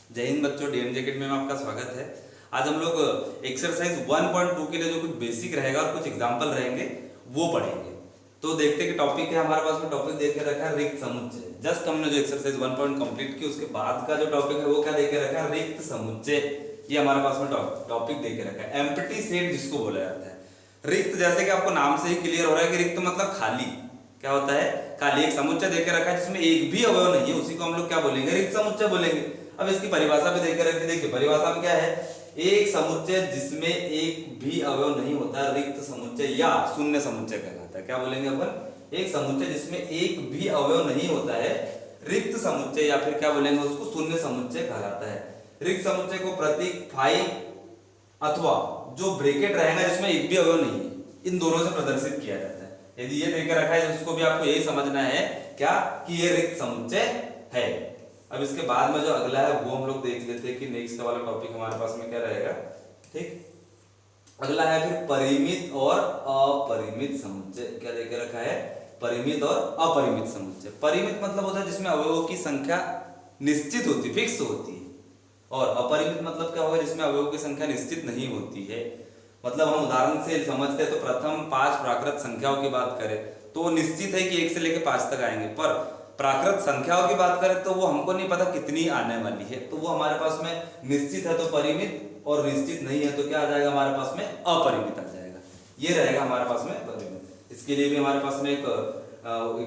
जय हिंद बच्चों, डीएमजे अकेडमी में आपका स्वागत है। आज हम लोग एक्सरसाइज 1.2 के लिए जो कुछ बेसिक रहेगा और कुछ एग्जांपल रहेंगे वो पढ़ेंगे। तो देखते हैं कि टॉपिक है हमारे पास में। टॉपिक दे के रखा है रिक्त समुच्चय। जस्ट हमने जो एक्सरसाइज 1 पॉइंट कंप्लीट की उसके बाद का जो टॉपिक है वो क्या दे के रखा है, रिक्त समुच्चय। ये हमारे पास में टॉपिक दे के रखा है, एम्प्टी सेट जिसको बोला जाता है। रिक्त, जैसे कि आपको नाम से ही क्लियर हो रहा है कि रिक्त मतलब खाली। क्या होता है? खाली। एक समुच्चय देकर रखा है जिसमें एक भी अवयव नहीं है, उसी को हम लोग क्या बोलेंगे? रिक्त समुच्चय बोलेंगे। अब इसकी परिभाषा भी देकर रखी, देखिए परिभाषा में क्या है, एक समुच्चय जिसमें एक भी अवयव नहीं होता रिक्त समुच्चय या शून्य समुच्चय कहलाता है। क्या बोलेंगे अपन? एक समुच्चय जिसमें एक भी अवयव नहीं होता है रिक्त समुच्चय, या फिर क्या बोलेंगे उसको, शून्य समुच्चय कहलाता है। रिक्त समुच्चय को प्रतीक फाई अथवा जो ब्रैकेट रहेगा जिसमें एक भी अवयव नहीं है, इन दोनों से प्रदर्शित किया जाता है। यदि ये देकर रखा है उसको भी आपको यही समझना है क्या, कि ये रिक्त समुच्चय है। अब इसके बाद में जो अगला है वो हम लोग देख लेते हैं कि नेक्स्ट वाला टॉपिक हमारे पास में क्या रहेगा। ठीक, अगला है फिर परिमित और अपरिमित समुच्चय। क्या देकर रखा है? परिमित और अपरिमित समुच्चय। परिमित मतलब होता है जिसमें अवयवों की संख्या निश्चित होती, फिक्स होती है, और अपरिमित मतलब क्या होगा, जिसमें अवयवों की संख्या निश्चित नहीं होती है। मतलब हम उदाहरण से समझते हैं तो प्रथम 5 प्राकृत संख्याओं की बात करें तो निश्चित है कि 1 से लेकर 5 तक आएंगे, पर प्राकृत संख्याओं की बात करें तो वो हमको नहीं पता कितनी आने वाली है, तो वो हमारे पास में निश्चित है तो परिमित, और निश्चित नहीं है तो क्या आ जाएगा हमारे पास में? अपरिमित आ जाएगा। ये रहेगा हमारे पास में परिमित। इसके लिए भी हमारे पास में एक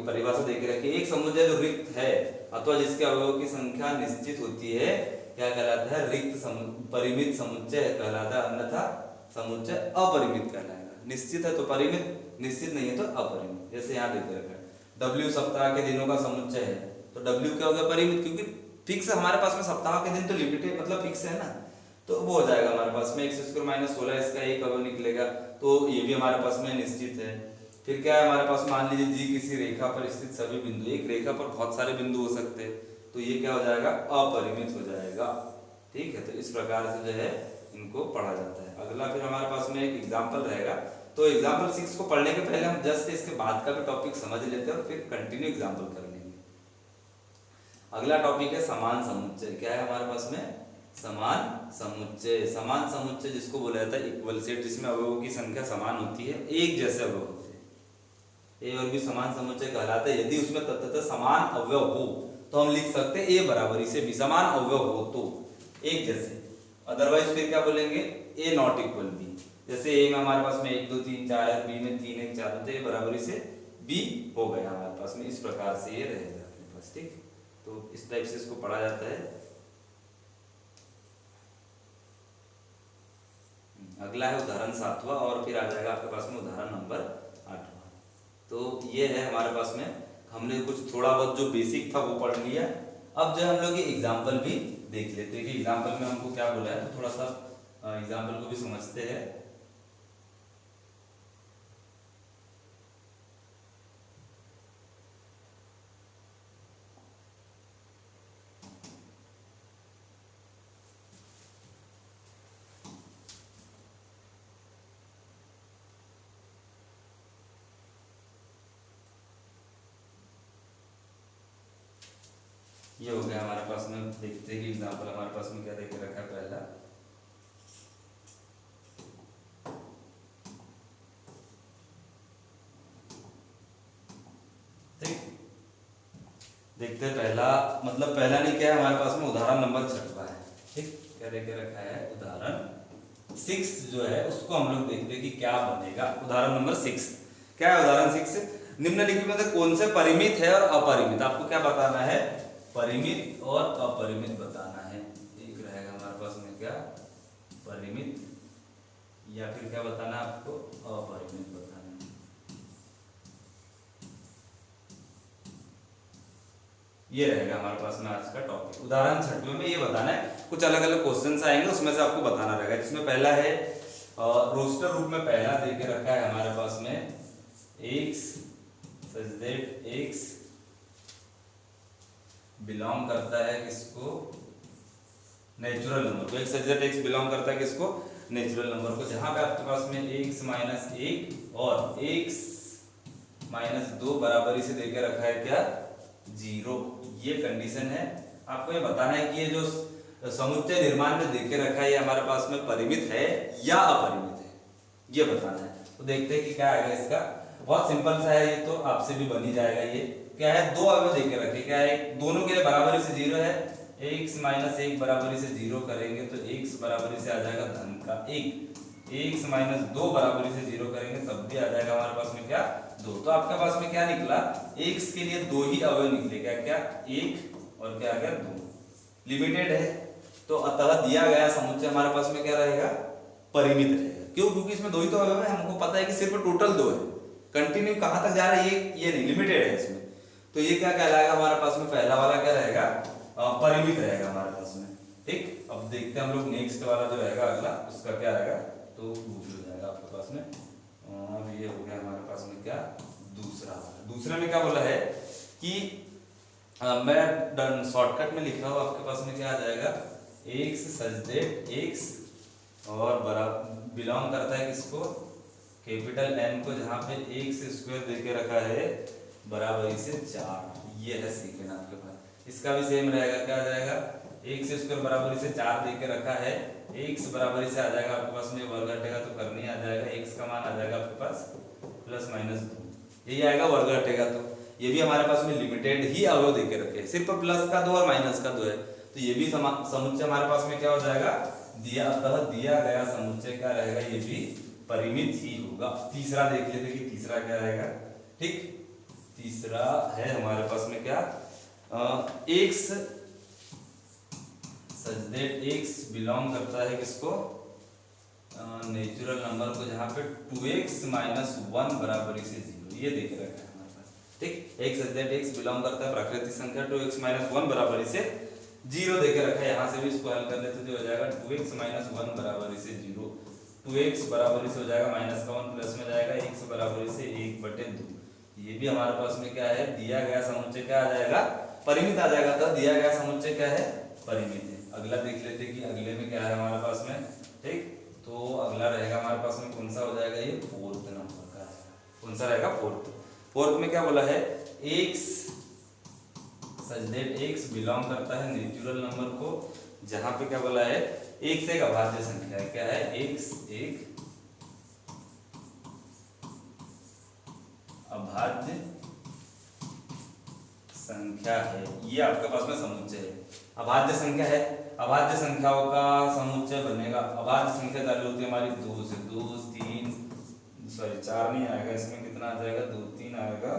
परिभाषा देके रखी है। एक समुच्चय जो रिक्त है अथवा जिसके अवयवों की संख्या निश्चित होती है क्या कहलाता है? रिक्त परिमित समुच्चय कहलाता है, अन्यथा समुच्चय अपरिमित कहलाएगा। निश्चित है तो परिमित, निश्चित नहीं है तो अपरिमित। जैसे यहाँ देख रखा है W सप्ताह के दिनों का समुच्चय है, तो W क्या हो गया? परिमित, क्योंकि फिक्स हमारे पास में सप्ताह के दिन तो लिमिटेड मतलब फिक्स है ना, तो वो हो जाएगा हमारे पास में x² - 16 इसका एक अवयव निकलेगा, तो ये भी हमारे पास में निश्चित है। फिर क्या है हमारे पास, मान लीजिए जी किसी रेखा पर स्थित सभी बिंदु, एक रेखा पर बहुत सारे बिंदु हो सकते हैं, तो ये क्या हो जाएगा? अपरिमित हो जाएगा। ठीक है, तो इस प्रकार से जो है इनको पढ़ा जाता है। अगला फिर हमारे पास में एक एग्जाम्पल रहेगा, तो एग्जाम्पल 6 को पढ़ने के पहले हम जस्ट इसके बाद का भी टॉपिक समझ लेते हैं और फिर कंटिन्यू एग्जाम्पल कर लेंगे। अगला टॉपिक है समान समुच्चय। क्या है हमारे पास में? समान समुच्चय। समान समुच्चय जिसको बोला जाता है इक्वल सेट, जिसमें अवयवों की संख्या समान होती है, एक जैसे अवयव होते हैं। ए और बी समान समुच्चय कहलाता है यदि उसमें तत्वतः समान अवयव हो, तो हम लिख सकते हैं ए बराबरी से बी। समान अवयव हो तो एक जैसे, अदरवाइज फिर क्या बोलेंगे? ए नॉट इक्वल बी। जैसे ए में हमारे पास में 1 2 3 4 है, बी में 3 1 4, तो ए बराबरी से बी हो गया हमारे पास में। इस प्रकार से ये रहेगा अपने पास। ठीक, तो इस टाइप से इसको पढ़ा जाता है। अगला है उदाहरण 7वां, और फिर आ जाएगा आपके पास में उदाहरण नंबर 8वां। तो ये है हमारे पास में, हमने कुछ थोड़ा बहुत जो बेसिक था वो पढ़ लिया। अब जो हम लोग ये एग्जाम्पल भी देख लेते हैं कि एग्जाम्पल में हमको क्या बोला है, तो थोड़ा सा एग्जाम्पल को भी समझते हैं। ये हो गया हमारे पास में। देखते हैं कि एग्जाम्पल हमारे पास में क्या देके रखा है। पहला देखते हैं। पहला मतलब पहला नहीं, क्या है हमारे पास में उदाहरण नंबर 6वां है। ठीक, क्या देके रखा है? उदाहरण 6 जो है उसको हम लोग देखते हैं कि क्या बनेगा। उदाहरण नंबर 6 क्या है? उदाहरण 6, निम्नलिखित में से कौन से परिमित है और अपरिमित? आपको क्या बताना है? परिमित और अपरिमित बताना है। एक रहेगा हमारे पास में क्या? परिमित, या फिर क्या बताना है आपको? अपरिमित बताना है। ये रहेगा हमारे पास में आज का टॉपिक। उदाहरण 6वें में ये बताना है, कुछ अलग अलग क्वेश्चंस आएंगे उसमें से आपको बताना रहेगा। जिसमें पहला है रोस्टर रूप में पहला देके रखा है हमारे पास में x such that x belong करता है किसको? नेचुरल नंबर को। x such that x belong करता है किसको? नेचुरल नंबर को। जहां पे आपके पास में x - 1 और x - 2 बराबरी से देकर रखा है क्या? 0। ये कंडीशन है। आपको ये बताना है कि ये जो समुच्चय निर्माण में देके रखा है ये हमारे पास में परिमित है या अपरिमित है, ये बताना है। तो देखते हैं कि क्या आएगा इसका। बहुत सिंपल सा है ये, तो आपसे भी बन ही जाएगा। ये क्या है, दो अवयव देके रखे, क्या है, दोनों के लिए बराबरी से 0 है, x माइनस 1 बराबरी से 0 करेंगे तो x बराबरी से आ जाएगा धन का 1, x माइनस 2 बराबरी से 0 करेंगे तब भी आ जाएगा हमारे पास में क्या 2। तो आपके पास में क्या निकला, x के लिए 2 ही अवयव निकले, क्या क्या 1 और क्या आ गया 2, लिमिटेड है। तो अतः दिया गया समुच्चय हमारे पास में क्या रहेगा, परिमित रहेगा। क्यों, क्योंकि इसमें 2 ही तो अवयव है, हमको पता है कि सिर्फ टोटल 2 है, कंटिन्यू कहां तक जा रहा है ये नहीं, लिमिटेड है इसमें। तो ये क्या कहलाएगा हमारे पास में, पहला वाला क्या रहेगा, परिमित रहेगा हमारे पास में। ठीक, अब देखते हैं हम लोग नेक्स्ट वाला जो रहेगा अगला, उसका क्या रहेगा, तो वो हो जाएगा आपके पास में। और ये हो गया हमारे पास में क्या, दूसरा वाला। दूसरे में क्या बोला है कि मैं शॉर्टकट में लिख रहा हूँ, आपके पास में क्या आ जाएगा, x सच दैट x और बराबर बिलोंग करता है किसको, कैपिटल N को, जहाँ पे x स्क्वायर देके रखा है बराबरी से 4, ये है सेकंड आपके पास। इसका भी सेम रहेगा, क्या आ जाएगा, x स्क्वायर बराबरी से 4 देके रखा है, x बराबरी से आ जाएगा आपके पास में वर्ग हटेगा तो करनी आ जाएगा, x का मान आ जाएगा आपके पास प्लस माइनस 2, यही आएगा, वर्ग हटेगा तो। ये भी हमारे पास में लिमिटेड ही अवयव देके रखे हैं, सिर्फ प्लस का 2 और माइनस का 2 है, तो ये भी समुच्चय हमारे पास में क्या हो जाएगा, दिया गया समुच्चय क्या रहेगा, ये भी परिमित ही होगा। तीसरा देख लेते कि तीसरा क्या रहेगा। ठीक, तीसरा है हमारे पास में क्या, x such that x belong करता है किसको, नेचुरल नंबर को, जहाँ पे 2x माइनस 1 बराबरी से 0, ये देके रखा है हमारे पास। ठीक, x such that x belong करता है प्राकृतिक संख्या 2x माइनस 1 बराबरी से 0 देके रखा है। यहाँ से भी इसको हल कर लेते तो हो जाएगा 2x माइनस 1 बराबरी से 0, 2x बराबरी से हो जाएगा माइनस का 1 प्लस में जाएगा x बराबरी से 1/2। ये भी हमारे पास में क्या है, दिया गया समुच्चय क्या आ जाएगा, परिमित आ जाएगा। तो दिया गया समुच्चय क्या है, परिमित है। अगला देख लेते कि अगले में क्या है हमारे पास में। ठीक, तो अगला रहेगा हमारे पास में कौन सा हो जाएगा, ये 4th नंबर का है। कौन सा रहेगा, 4th में क्या बोला है, x such that x belong करता है नेचुरल नंबर को, जहां पे क्या बोला है, x एक अभाज्य संख्या है, क्या है, x एक अभाज्य संख्या है। ये आपके पास में समुच्चय है, अभाज्य संख्या है, अभाज्य संख्याओं का समुच्चय बनेगा। अभाज्य संख्या चालू होती है हमारी 2 से, 2 3 सॉरी 4 नहीं आएगा, इसमें कितना आ जाएगा, 2 3 आएगा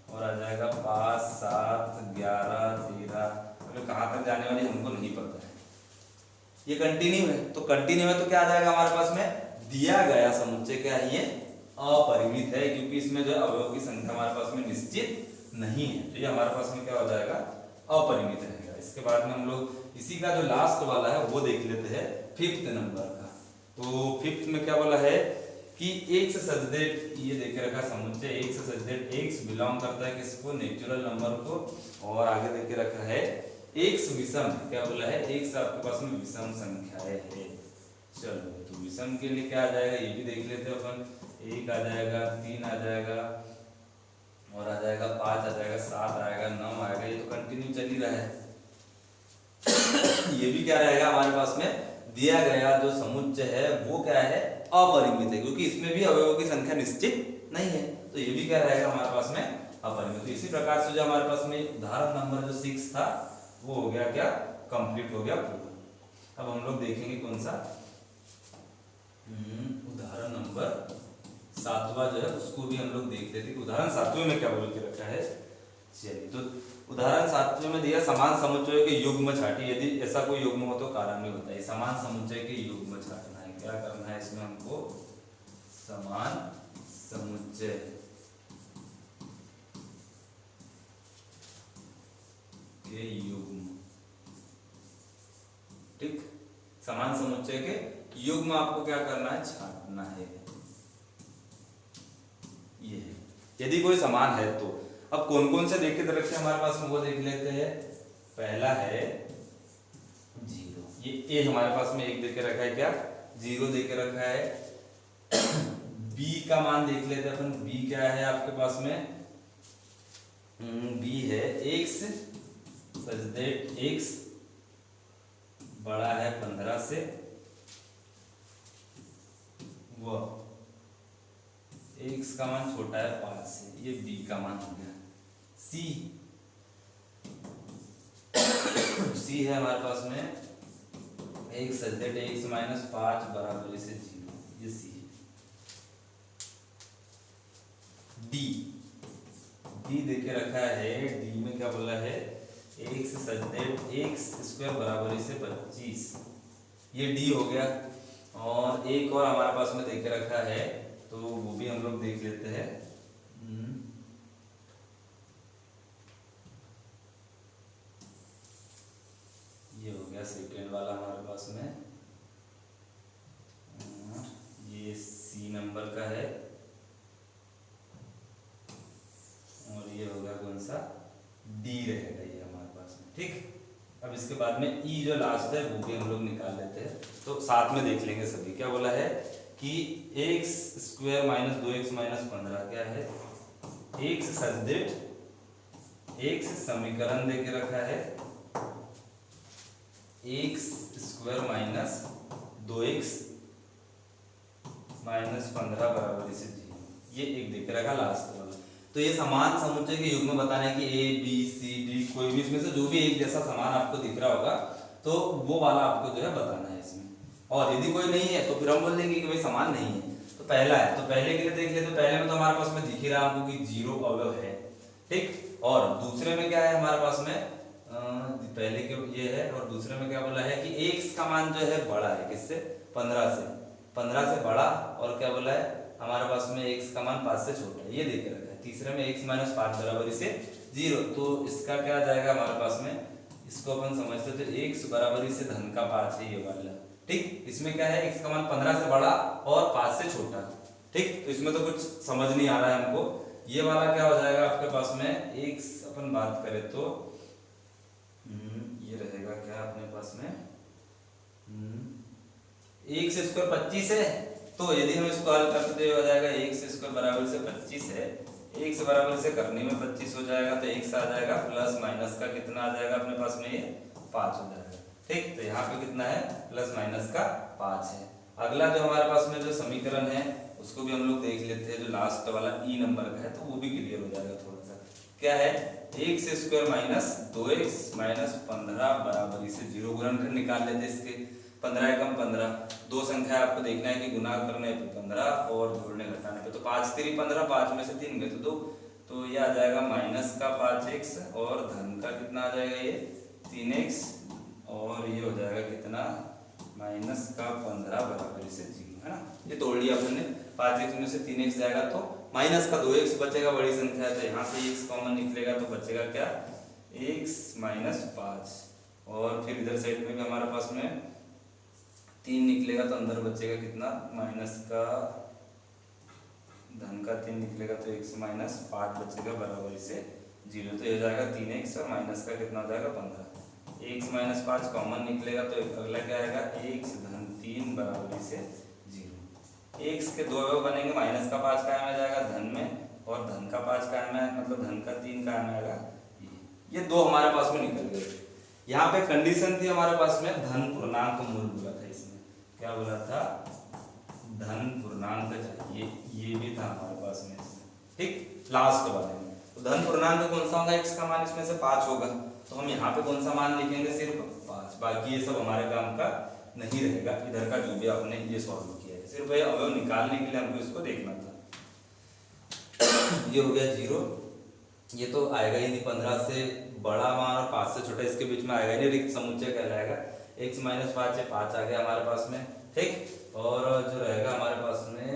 और आ जाएगा 5 7 11 13, अगर कहाँ तक जाने वाली हमको नहीं पता है। ये कंटिन्यू है, तो कंटिन्यू है तो क्या आ जाएगा हमारे पास में, दिया गया समुच्चय क्या है, ये अपरिमित है, क्योंकि इसमें जो अवयव की संख्या हमारे पास में निश्चित नहीं है, तो ये हमारे पास में क्या हो जाएगा, अपरिमित रहेगा। इसके बाद में हम लोग इसी का जो लास्ट वाला है वो देख लेते हैं, 5th नंबर का। तो 5th में क्या बोला है कि x सच दैट, ये देके रखा समुच्चय x such that x belong करता है किसको, नेचुरल नंबर को, और आगे देके रखा है x विषम, क्या बोला है, x आपके पास में विषम संख्याएं है। चलो, तो विषम के लिए क्या आ जाएगा, ये भी देख लेते हैं अपन। 1 आ जाएगा, 3 आ जाएगा और आ जाएगा 5 आ जाएगा, 7 आएगा, 9 आएगा, ये तो कंटिन्यू चल ही रहा है। ये भी क्या रहेगा हमारे पास में, दिया गया जो समुच्चय है वो क्या है, अपरिमित है, क्योंकि इसमें भी अवयवों की संख्या निश्चित नहीं है, तो ये भी क्या रहेगा हमारे पास में, अपरिमित। तो इसी प्रकार से जो हमारे पास में उदाहरण नंबर जो 6 था वो हो गया क्या, कंप्लीट हो गया पूरा। अब हम लोग देखेंगे कौन सा, उदाहरण नंबर 7वां जो है उसको भी हम लोग देख लेते कि उदाहरण 7वें में क्या बोल के रखा है। चलिए, तो उदाहरण 7वें में दिया, समान समुच्चय के युग्म छाटिए। यदि ऐसा कोई युग्म हो तो कारण में बताइए। समान समुच्चय के युग्म छाटना है, क्या करना है इसमें हमको, समान समुच्चय के युग्म। ठीक, समान समुच्चय के युग्म आपको क्या करना है, छाटना है। ये है, यदि कोई समान है तो। अब कौन कौन से देख के रखे हमारे पास में वो देख लेते हैं। पहला है 0, ये हमारे पास में 1 देके रखा है, क्या 0 देके रखा है। b का मान देख लेते हैं अपन, b क्या है आपके पास में, b है x सच दैट x बड़ा है 15 से, व x का मान छोटा है 5 से, ये b का मान हो गया। c c है हमारे पास में एक सजेट x माइनस 5 बराबर इसे 0, ये c है। d d देके रखा है, d में क्या बोला है, x सजेट x स्क्वायर बराबर इसे 25, ये d हो गया। और एक और हमारे पास में देके रखा है, तो वो भी हम लोग देख लेते हैं। ये हो गया सेकेंड वाला हमारे पास में, ये सी नंबर का है, और ये होगा कौन सा, डी रहेगा ये हमारे पास में। ठीक, अब इसके बाद में ई जो लास्ट है वो भी हम लोग निकाल लेते हैं, तो साथ में देख लेंगे सभी। क्या बोला है कि x square minus 2x minus 15 क्या है, एक्स सजेट एक्स समीकरण देके रखा है x square minus 2x minus 15 बराबर इसे 0, ये एक देके रखा लास्ट वाला। तो ये समान समुच्चय के युग्म बताना है कि ए बी सी डी कोई भी इसमें से जो भी एक जैसा समान आपको दिख रहा होगा, तो वो वाला आपको जो है बताना है इसमें। और यदि कोई नहीं है तो फिर हम बोल देंगे कि भाई समान नहीं है। तो पहला है, तो पहले के लिए देख लेते, तो पहले में तो हमारे पास में दिख ही रहा हमको कि 0 अवयव है। ठीक, और दूसरे में क्या है हमारे पास में, पहले के ये है, और दूसरे में क्या बोला है कि x का मान जो है बड़ा है किससे, 15 से बड़ा, और क्या बोला है हमारे पास में x का मान 5 से छोटा है, ये देके रखा है। तीसरे में x माइनस 5 बराबर इसे 0, तो इसका क्या आ जाएगा हमारे पास में, इसको अपन समझते थे x बराबर इसे धन का 5 है ये वाला। ठीक, इसमें क्या है x का मान 15 से बड़ा और 5 से छोटा। ठीक, तो इसमें तो कुछ समझ नहीं आ रहा है हमको। ये वाला क्या हो जाएगा आपके पास में, x अपन बात करें तो ये रहेगा क्या अपने पास में, x स्क्वायर 25 है, तो यदि हम इसको हल करते तो ये हो जाएगा x स्क्वायर बराबर से 25 है, x बराबर से करने में 25 हो जाएगा, तो x आ जाएगा प्लस माइनस का कितना आ जाएगा अपने पास में, ये 5 हो जाएगा। ठीक, तो यहाँ पे कितना है, प्लस माइनस का 5 है। अगला जो हमारे पास में जो समीकरण है उसको भी हम लोग देख लेते हैं, जो लास्ट वाला ई नंबर का है, तो वो भी क्लियर हो जाएगा थोड़ा सा। क्या है, x square minus 2x minus 15 बराबर इसे 0, गुणनखंड निकाल लेते हैं इसके। 15 एकम 15, दो संख्या आपको देखना है कि गुना करने पे 15 और जोड़ने घटाने पे, तो 5 3 15, 5 में से 3 गए तो 2, तो ये आ जाएगा माइनस का 5x और धन का कितना आ जाएगा ये 3x, और ये हो जाएगा कितना माइनस का 15 बराबर इसे 0, है ना। ये तोड़ लिया हमने, 5x में से 3x जाएगा तो माइनस का 2x बचेगा, बड़ी संख्या है तो यहाँ से x कॉमन निकलेगा, तो बचेगा क्या, x माइनस 5, और फिर इधर साइड में भी हमारे पास में 3 निकलेगा, तो अंदर बचेगा कितना, माइनस का धन का 3 निकलेगा, तो x माइनस 5 बचेगा बराबर इसे 0, तो ये हो जाएगा 3x और माइनस का कितना हो जाएगा 15, x माइनस 5 कॉमन निकलेगा, तो अगला क्या आएगा, x धन 3 बराबर इसे 0। x के दो अवयव बनेंगे, माइनस का 5 कायम आ जाएगा धन में, और धन का 5 कायम है, मतलब धन का 3 कायम आएगा, ये दो हमारे पास में निकल गए। यहाँ पे कंडीशन थी हमारे पास में धन पूर्णांक मूल बोला था, इसमें क्या बोला था, धन पूर्णांक चाहिए, ये भी था हमारे पास में इसमें। ठीक, लास्ट वाले में तो धन पूर्णांक कौन सा होगा, x का मान इसमें से 5 होगा, तो हम यहाँ पे कौन सा मान लिखेंगे, सिर्फ 5, बाकी ये सब हमारे काम का नहीं रहेगा। इधर का जो भी आपने ये सॉल्व किया है, सिर्फ ये अवयव निकालने के लिए हमको इसको देखना था। ये हो गया 0, ये तो आएगा ही नहीं, 15 से बड़ा मान और 5 से छोटा इसके बीच में आएगा नहीं, रिक्त समुच्चय कहलाएगा। x माइनस 5 से 5 आ गया हमारे पास में। ठीक, और जो रहेगा हमारे पास में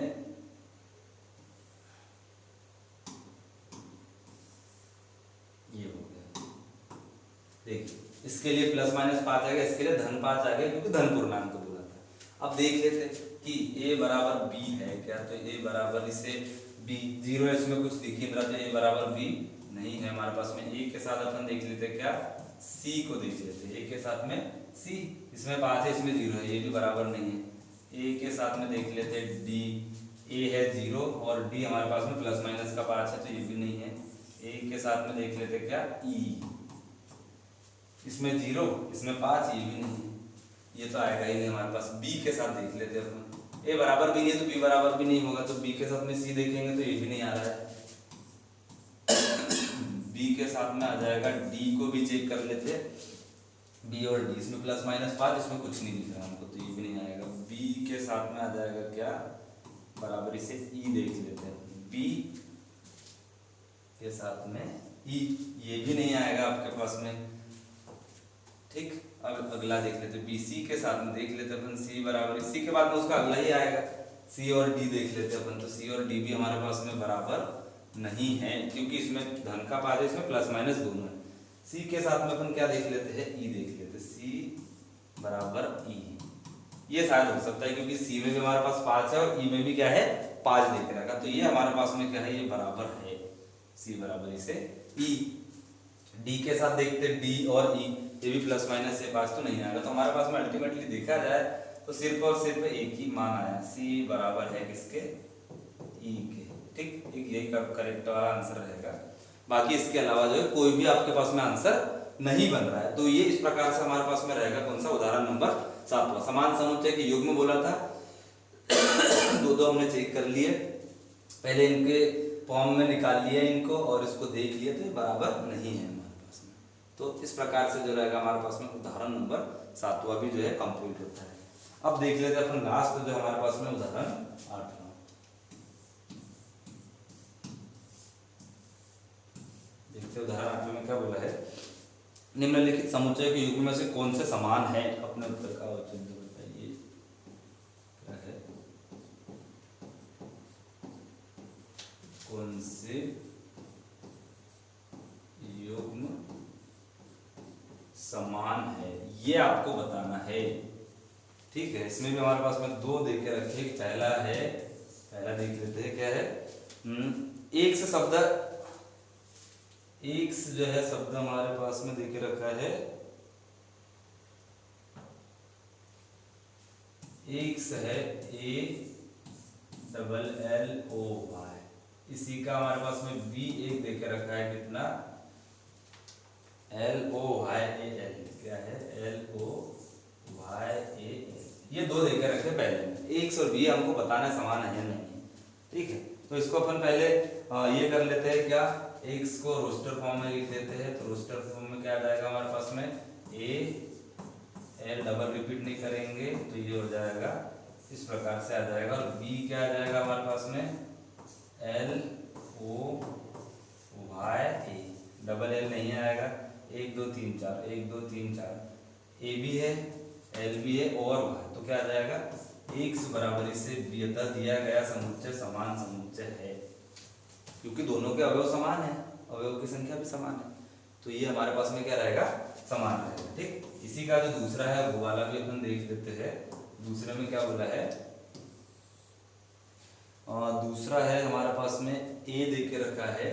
ये हो गया, देखिए इसके लिए प्लस माइनस 5 आ गया, इसके लिए धन 5 आ गया, क्योंकि धन पूर्णांक को बोला था। अब देख लेते कि a बराबर b है क्या, तो a बराबर इसे b, 0 है इसमें कुछ दिख ही नहीं रहा, तो a बराबर b नहीं है हमारे पास में। a के साथ अपन देख लेते क्या, c को देख लेते, a के साथ में c, इसमें 5 है इसमें 0 है, ये भी बराबर नहीं है। a के साथ में देख लेते d, a है 0 और d हमारे पास में प्लस माइनस का 5 है, तो ये भी नहीं है। a के साथ में देख लेते क्या e, इसमें 0 इसमें 5, ये भी नहीं है। ये तो आएगा ही नहीं हमारे पास। बी के साथ देख लेते हैं अपन, ए बराबर भी नहीं है तो बी बराबर भी नहीं होगा, तो बी के साथ में सी देखेंगे तो ये भी नहीं आ रहा है। बी के साथ में आ जाएगा, डी को भी चेक कर लेते हैं, बी और डी, इसमें प्लस माइनस 5, इसमें कुछ नहीं दिख रहा हमको, तो ये भी नहीं आएगा। बी के साथ में आ जाएगा क्या, बराबर इसे ई देख लेते हैं, बी के साथ में ई, ये भी नहीं आएगा आपके पास में। ठीक, अब अगला देख लेते हैं, बी सी के साथ में देख लेते अपन, सी बराबर, इसी के बाद में उसका अगला ही आएगा, सी और डी देख लेते अपन, तो सी और डी भी हमारे पास में बराबर नहीं है, क्योंकि इसमें धन का पाद है, इसमें प्लस माइनस दोनों है। सी के साथ में अपन क्या देख लेते हैं, ई देख लेते हैं, सी बराबर ई, ये शायद हो सकता है क्योंकि सी में भी हमारे पास 5 है और ई में भी क्या है 5 देख रखा, तो ये हमारे पास में क्या है, ये बराबर है, सी बराबर इसे ई। डी के साथ देखते हैं, डी और ई, ये भी प्लस माइनस से 5 तो नहीं आएगा, तो हमारे पास में अल्टीमेटली देखा जाए तो सिर्फ और सिर्फ एक ही मान आया, सी बराबर है किसके, ई के। ठीक, एक यही करेक्ट वाला आंसर रहेगा, बाकी इसके अलावा जो है कोई भी आपके पास में आंसर नहीं बन रहा है। तो ये इस प्रकार से हमारे पास में रहेगा कौन सा, उदाहरण नंबर 7वां। समान समुच्चय के युग्म बोला था, दो हमने चेक कर लिए, पहले इनके फॉर्म में निकाल लिया इनको और इसको देख लिया, तो ये बराबर नहीं है हमारे पास में। तो इस प्रकार से जो रहेगा हमारे पास में उदाहरण नंबर 7वां भी जो है कंप्लीट होता है। अब देख लेते हैं अपन लास्ट जो हमारे पास में उदाहरण 8वां। देखते हैं उदाहरण 8 में क्या बोला है, निम्नलिखित समुच्चय के युग्म में से कौन से समान है, अपने उत्तर का औचित्य बताइए। क्या है, कौन से युग्म समान है, ये आपको बताना है। ठीक है, इसमें भी हमारे पास में 2 देख के रखे, पहला है, पहला देख लेते हैं क्या है, एक से शब्द, एक जो है शब्द हमारे पास में देखे रखा है, एक है A double L O Y, इसी का हमारे पास में बी एक देखे रखा है, कितना, L O Y A L, क्या है, L O Y A L, ये 2 देखे रखे पहले, एक्स और बी हमको बताना है समान है नहीं। ठीक है, तो इसको अपन पहले ये कर लेते हैं क्या, एक्स को रोस्टर फॉर्म में लिख देते हैं, तो रोस्टर फॉर्म में क्या आ जाएगा हमारे पास में, ए एल डबल रिपीट नहीं करेंगे तो ये हो जाएगा इस प्रकार से आ जाएगा, और बी क्या आ जाएगा हमारे पास में, एल ओ वाई ए, डबल एल नहीं आएगा, 1 2 3 4, 1 2 3 4, ए भी है, एल भी है और वाई, तो क्या आ जाएगा, एक्स बराबर इसे दिया गया समुच्चय समान समुच्चय है, क्योंकि दोनों के अवयव समान है, अवयव की संख्या भी समान है, तो ये हमारे पास में क्या रहेगा, समान रहेगा। ठीक, इसी का जो दूसरा है वो वाला भी अपन देख लेते हैं। दूसरे में क्या बोला है, दूसरा है हमारे पास में ए दे के रखा है,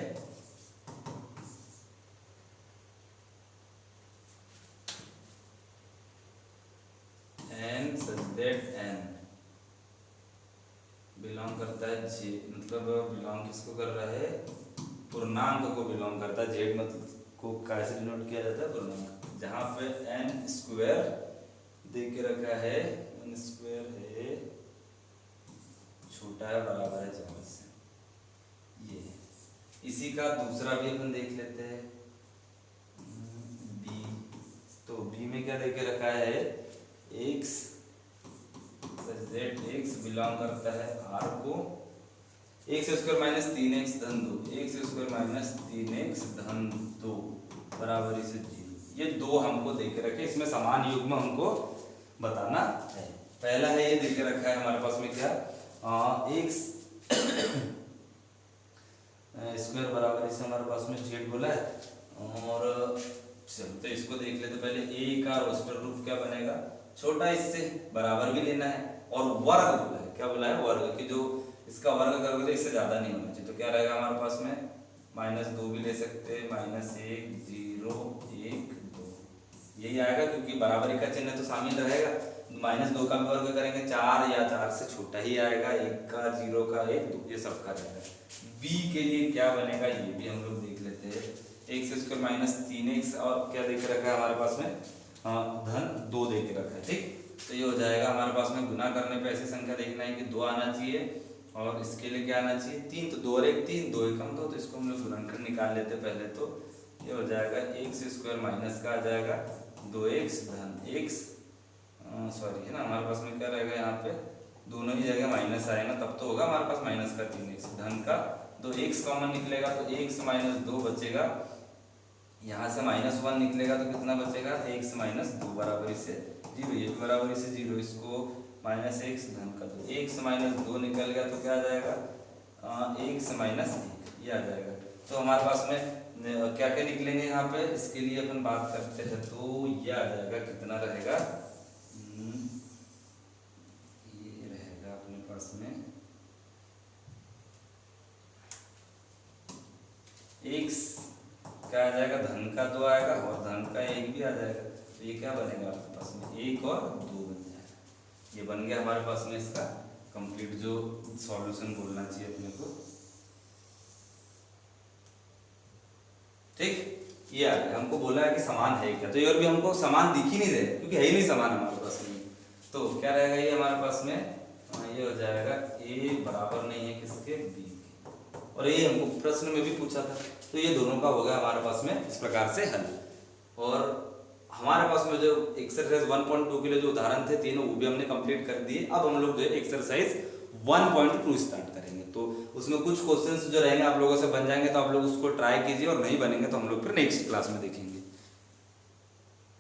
N such that N belong करता है जे, मतलब बिलोंग किसको कर रहा है, पूर्णांक को बिलोंग करता है, जेड मतलब को कैसे डिनोट किया जाता है, पूर्णांक, जहाँ पे एन स्क्वायर दे के रखा है, एन स्क्वायर है छोटा है बराबर है 4 से, ये इसी का दूसरा भी अपन देख लेते हैं, बी, तो बी में क्या दे के रखा है, एक्स एक्स बिलोंग करता है आर को, एक्स स्क्वायर माइनस 3x धन 2, एक्स स्क्वायर माइनस 3x धन 2 बराबर इसे 0, ये 2 हमको दे के रखे, इसमें समान युग्म हमको बताना है। पहला है ये दे के रखा है हमारे पास में क्या, एक्स स्क्वायर बराबर इसे हमारे पास में जेड बोला है, और चलते इसको देख लेते, पहले ए का रोस्टर रूप क्या बनेगा, छोटा इससे बराबर भी लेना है, और वर्ग बोला है, क्या बोला है, वर्ग, कि जो इसका वर्ग करोगे तो इससे ज्यादा नहीं होना चाहिए, तो क्या रहेगा हमारे पास में, -2 भी ले सकते हैं, -1 0 1 2, यही आएगा, क्योंकि बराबरी का चिन्ह तो शामिल रहेगा, -2 का भी वर्ग करेंगे 4 या 4 से छोटा ही आएगा, 1 का 0 का 1 2, ये सब का रहेगा। बी के लिए क्या बनेगा ये भी हम लोग देख लेते हैं, एक्स स्क्वायर -3x और क्या देख रखा है हमारे पास में, धन 2 दे के रखा है। ठीक, पे ऐसी संख्या देखना है कि 2 आना चाहिए और इसके लिए क्या आना चाहिए 3, तो 2 और 1 3, 2 एकम 2, तो इसको हम लोग गुणनखंड निकाल लेते हैं पहले। तो ये हो जाएगा x स्क्वायर माइनस का आ जाएगा 2x धन x, सॉरी है ना, हमारे पास में क्या रहेगा यहाँ पे दोनों ही जगह माइनस आएगा तब तो होगा हमारे पास माइनस का 3x धन का 2x कॉमन निकलेगा तो x माइनस 2 बचेगा, यहाँ से -1 निकलेगा तो कितना बचेगा x माइनस 2 बराबरी से 0, ये भी बराबरी से 0, इसको -x धन का तो x माइनस 2 निकल गया तो क्या आ जाएगा x माइनस 1 ये आ जाएगा। तो हमारे पास में क्या क्या निकलेंगे यहाँ पे, इसके लिए अपन बात करते हैं तो ये आ जाएगा कितना रहेगा, ये रहेगा अपने पास में x क्या आ जाएगा धन का 2 आएगा और धन का 1 भी आ जाएगा, तो ये क्या बनेगा आपके पास में 1 और 2 बन जाएगा। ये बन गया हमारे पास में इसका कंप्लीट जो सॉल्यूशन बोलना चाहिए अपने को, ठीक। ये आ गया, हमको बोला है कि समान है क्या, तो ये और भी हमको समान दिख ही नहीं रहे क्योंकि है ही नहीं समान हमारे पास में। तो क्या रहेगा ये हमारे पास में, ये हो जाएगा a बराबर नहीं है किसके b के, और ये हमको प्रश्न में भी पूछा था, तो ये दोनों का हो गया हमारे पास में इस प्रकार से हल। और हमारे पास में जो एक्सरसाइज 1.2 के लिए जो उदाहरण थे तीनों वो भी हमने कंप्लीट कर दिए। अब हम लोग जो है एक्सरसाइज 1.2 स्टार्ट करेंगे, तो उसमें कुछ क्वेश्चंस जो रहेंगे आप लोगों से बन जाएंगे तो आप लोग उसको ट्राई कीजिए, और नहीं बनेंगे तो हम लोग फिर नेक्स्ट क्लास में देखेंगे।